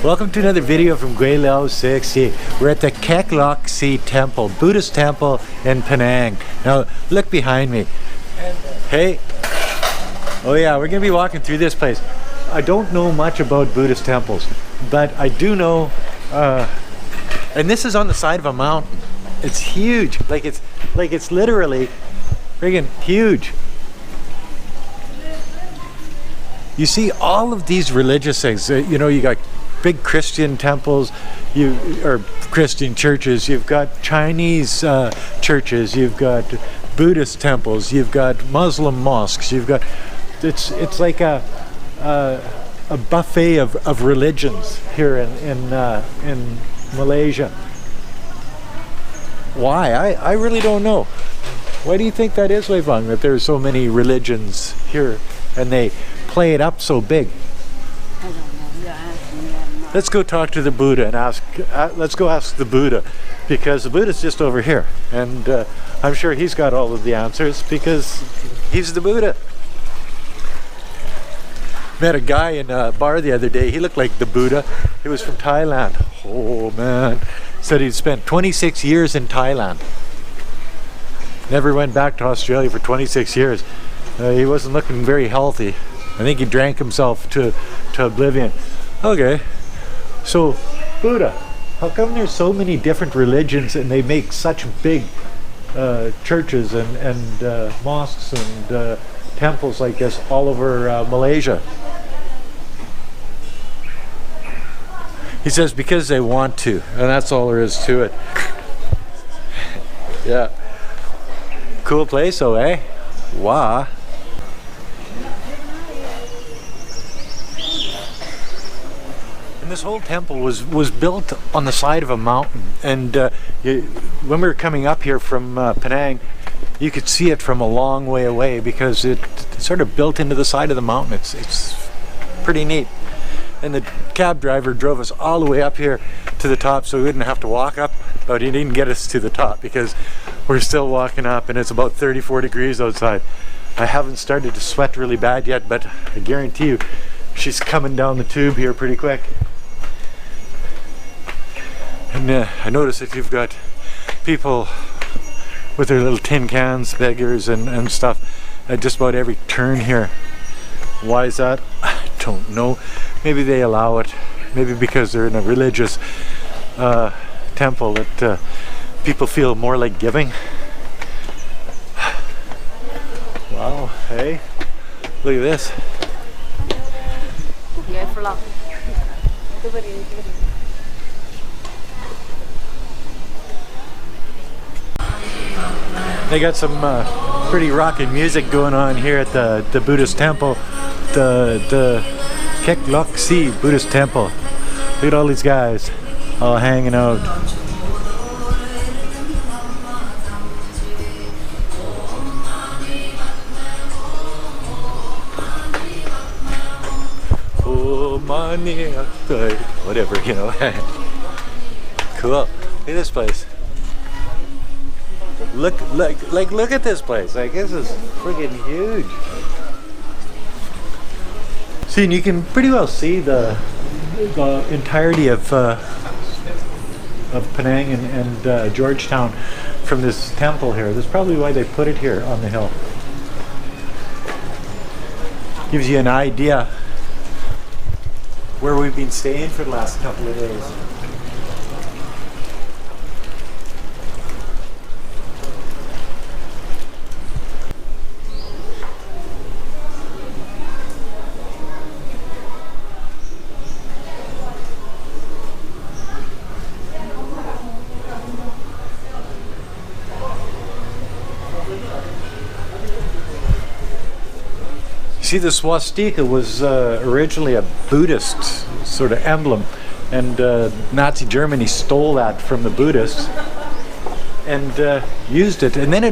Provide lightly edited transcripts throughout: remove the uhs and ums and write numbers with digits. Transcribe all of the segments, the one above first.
Welcome to another video from Gweilo 60. We're at the Kek Lok Si Temple, Buddhist Temple in Penang. Now look behind me. Hey. Oh yeah, we're gonna be walking through this place. I don't know much about Buddhist temples, but I do know, and this is on the side of a mountain. It's huge, like it's literally friggin' huge. You see all of these religious things. You know, you got big Christian temples, or Christian churches. You've got Chinese churches. You've got Buddhist temples. You've got Muslim mosques. You've got it's like a buffet of religions here in Malaysia. Why? I really don't know. Why do you think that is, Wei Fang, that there's so many religions here and they play it up so big? I don't know. You're asking me that much. Let's go talk to the Buddha and ask. Let's go ask the Buddha, because the Buddha's just over here, and I'm sure he's got all of the answers because he's the Buddha. Met a guy in a bar the other day. He looked like the Buddha. He was from Thailand. Oh man, said he'd spent 26 years in Thailand. Never went back to Australia for 26 years. He wasn't looking very healthy. I think he drank himself to oblivion. Okay, so Buddha, how come there's so many different religions and they make such big churches and mosques and temples like this all over Malaysia? He says because they want to, and that's all there is to it. Yeah. Cool place, oh eh? Wow. And this whole temple was built on the side of a mountain, and when we were coming up here from Penang, you could see it from a long way away because it's sort of built into the side of the mountain. It's pretty neat. And the cab driver drove us all the way up here to the top so we wouldn't have to walk up, but he didn't get us to the top because we're still walking up and it's about 34 degrees outside. I haven't started to sweat really bad yet, but I guarantee you she's coming down the tube here pretty quick. And I notice that you've got people with their little tin cans, beggars and stuff at just about every turn here. Why is that? I don't know. Maybe they allow it. Maybe because they're in a religious temple that people feel more like giving. Wow, hey, look at this. They got some pretty rocking music going on here at the Buddhist Temple, the Kek Lok Si Buddhist Temple. Look at all these guys all hanging out. Oh, money, whatever, you know. Cool. Look at this place. Look at this place. Like, this is freaking huge. See, and you can pretty well see the entirety of Penang and Georgetown from this temple here. That's probably why they put it here on the hill. Gives you an idea where we've been staying for the last couple of days. See, the swastika was originally a Buddhist sort of emblem, and Nazi Germany stole that from the Buddhists and used it, and then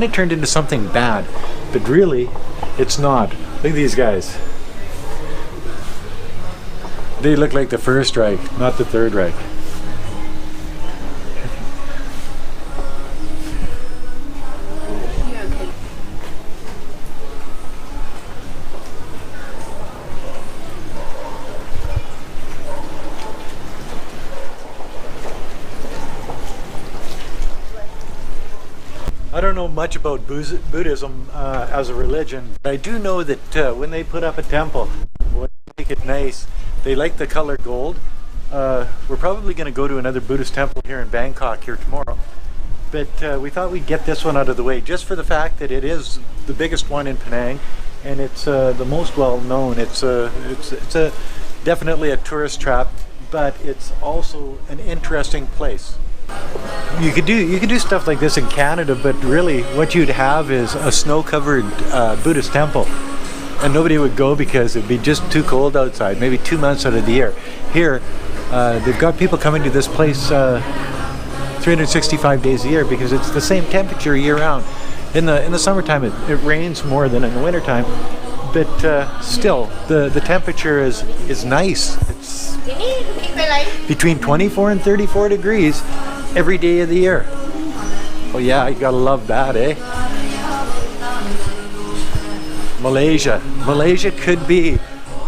it turned into something bad, but really, it's not. Look at these guys. They look like the First Reich, not the Third Reich. I don't know much about Buddhism as a religion, but I do know that when they put up a temple, when they make it nice, they like the color gold. We're probably going to go to another Buddhist temple here in Bangkok here tomorrow, but we thought we'd get this one out of the way just for the fact that it is the biggest one in Penang, and it's the most well known. It's definitely a tourist trap, but it's also an interesting place. You could do stuff like this in Canada, but really what you'd have is a snow-covered Buddhist temple, and nobody would go because it'd be just too cold outside, maybe 2 months out of the year. Here, they've got people coming to this place 365 days a year because it's the same temperature year-round. In the summertime, it rains more than in the wintertime, but still, the temperature is nice. It's between 24 and 34 degrees every day of the year. Oh yeah, you gotta love that, eh? Malaysia could be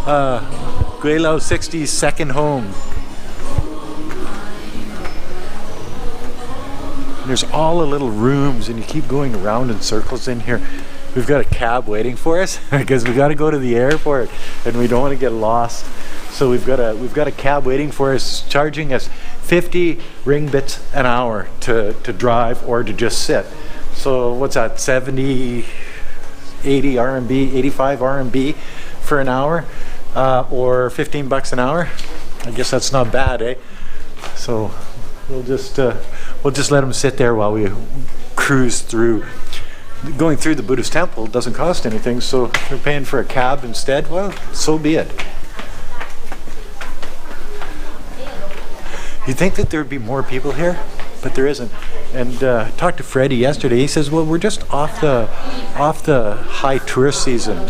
Gweilo 60's second home. And there's all the little rooms, and you keep going around in circles in here. We've got a cab waiting for us because we got to go to the airport, and we don't want to get lost. So we've got a cab waiting for us, charging us 50 ringgits an hour to drive or to just sit. So what's that? 70, 80 RMB, 85 RMB for an hour, or 15 bucks an hour. I guess that's not bad, eh? So we'll just let them sit there while we cruise through. Going through the Buddhist temple doesn't cost anything, so if we're paying for a cab instead, well, so be it. You'd think that there'd be more people here, but there isn't. And I talked to Freddie yesterday. He says, well, we're just off the high tourist season.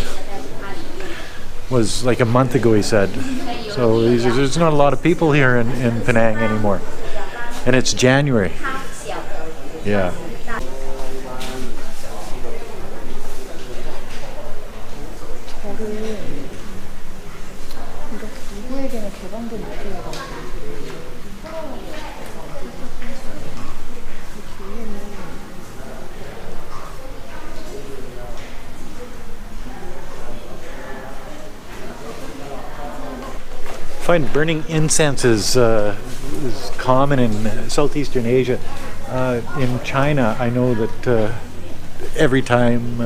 Was like a month ago, he said. So he says, there's not a lot of people here in Penang anymore. And it's January. Yeah. I find burning incense is common in Southeastern Asia. In China, I know that every time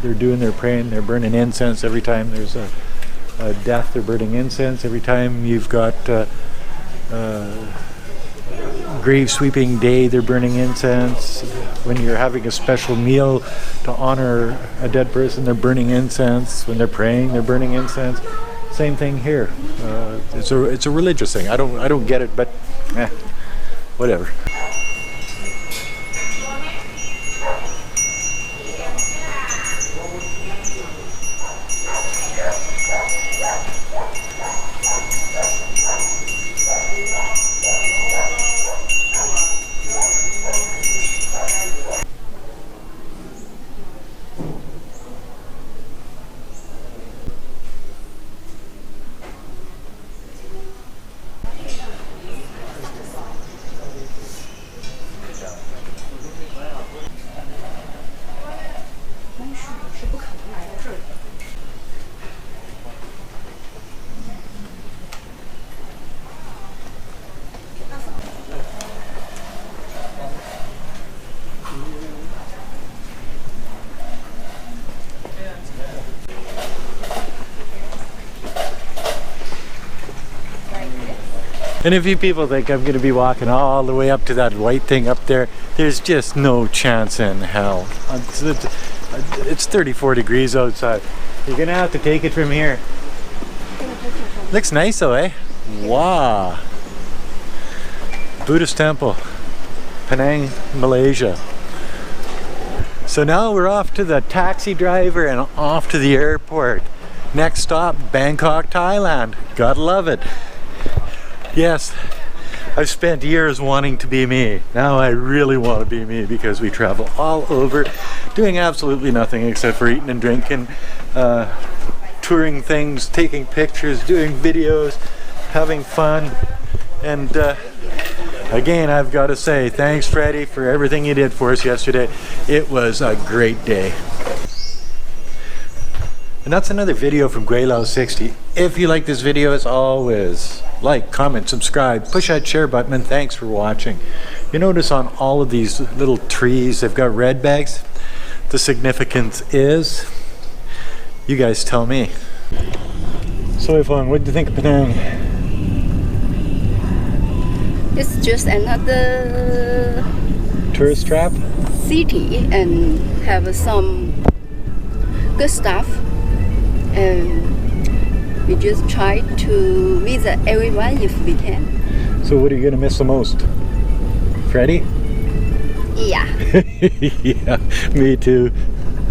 they're doing their praying, they're burning incense. Every time there's a death, they're burning incense. Every time you've got grave sweeping day, they're burning incense. When you're having a special meal to honor a dead person, they're burning incense. When they're praying, they're burning incense. Same thing here. It's a religious thing. I don't get it, but whatever. And if you people think I'm going to be walking all the way up to that white thing up there, there's just no chance in hell. It's 34 degrees outside. You're going to have to take it from here. Looks nice though, eh? Wow. Buddhist Temple, Penang, Malaysia. So now we're off to the taxi driver and off to the airport. Next stop, Bangkok, Thailand. Gotta love it. Yes, I've spent years wanting to be me. Now I really want to be me because we travel all over doing absolutely nothing except for eating and drinking, touring things, taking pictures, doing videos, having fun, and Again, I've got to say, thanks, Freddie, for everything you did for us yesterday. It was a great day. And that's another video from Gweilo 60. If you like this video, as always, like, comment, subscribe, push that share button, and thanks for watching. You notice on all of these little trees, they've got red bags. The significance is, you guys tell me. So Yvonne, what do you think of Penang? It's just another Tourist trap? city and have some good stuff. And we just try to visit everyone if we can. So what are you going to miss the most? Freddie? Yeah. Yeah, me too.